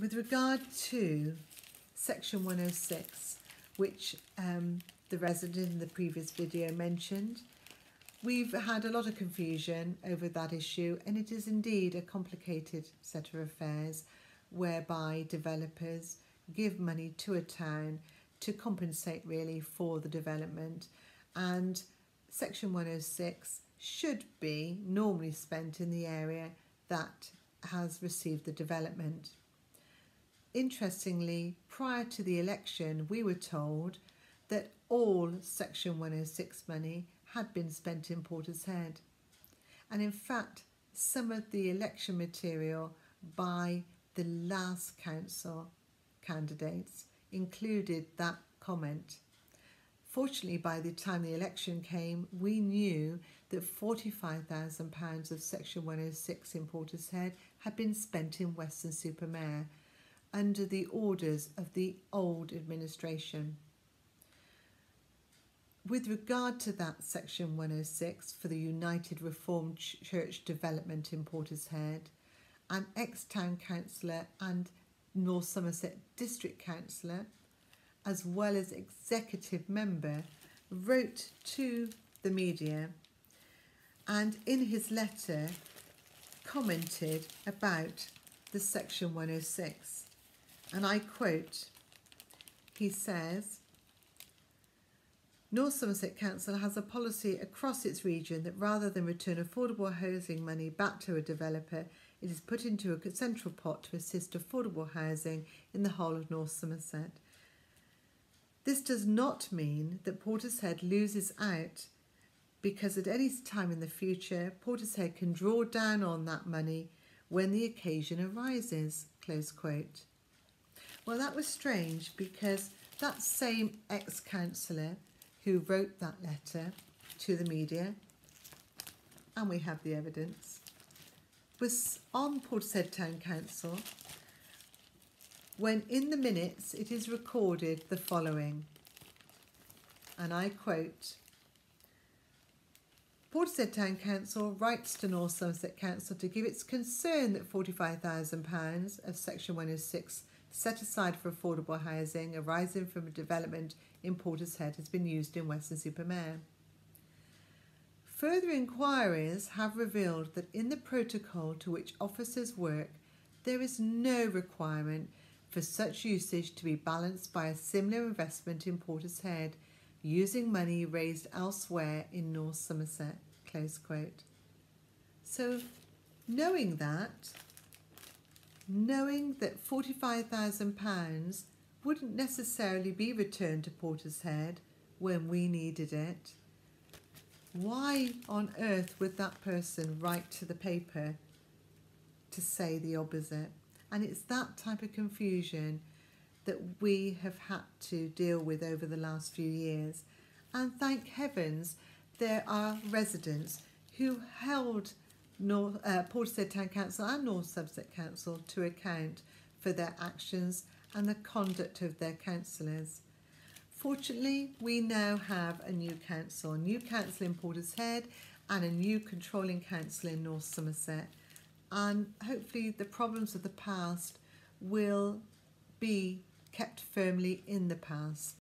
With regard to Section 106, which the resident in the previous video mentioned, we've had a lot of confusion over that issue, and it is indeed a complicated set of affairs whereby developers give money to a town to compensate really for the development, and Section 106 should be normally spent in the area that has received the development. Interestingly, prior to the election, we were told that all Section 106 money had been spent in Portishead. And in fact, some of the election material by the last council candidates included that comment. Fortunately, by the time the election came, we knew that £45,000 of Section 106 in Portishead had been spent in Weston-super-Mare under the orders of the old administration. With regard to that Section 106 for the United Reformed Church development in Portishead, an ex-town councillor and North Somerset District Councillor, as well as executive member, wrote to the media and in his letter commented about the Section 106. And I quote, he says, North Somerset Council has a policy across its region that rather than return affordable housing money back to a developer, it is put into a central pot to assist affordable housing in the whole of North Somerset. This does not mean that Portishead loses out, because at any time in the future, Portishead can draw down on that money when the occasion arises, close quote. Well, that was strange, because that same ex-councillor who wrote that letter to the media, and we have the evidence, was on Portishead Town Council when in the minutes it is recorded the following, and I quote, Portishead Town Council writes to North Somerset Council to give its concern that £45,000 of Section 106 set aside for affordable housing arising from a development in Portishead has been used in Weston-super-Mare. Further inquiries have revealed that in the protocol to which officers work, there is no requirement for such usage to be balanced by a similar investment in Portishead using money raised elsewhere in North Somerset, close quote. So knowing that £45,000 wouldn't necessarily be returned to Portishead when we needed it, why on earth would that person write to the paper to say the opposite? And it's that type of confusion that we have had to deal with over the last few years. And thank heavens there are residents who held Portishead Town Council and North Somerset Council to account for their actions and the conduct of their councillors. Fortunately, we now have a new council in Portishead and a new controlling council in North Somerset, and hopefully the problems of the past will be kept firmly in the past.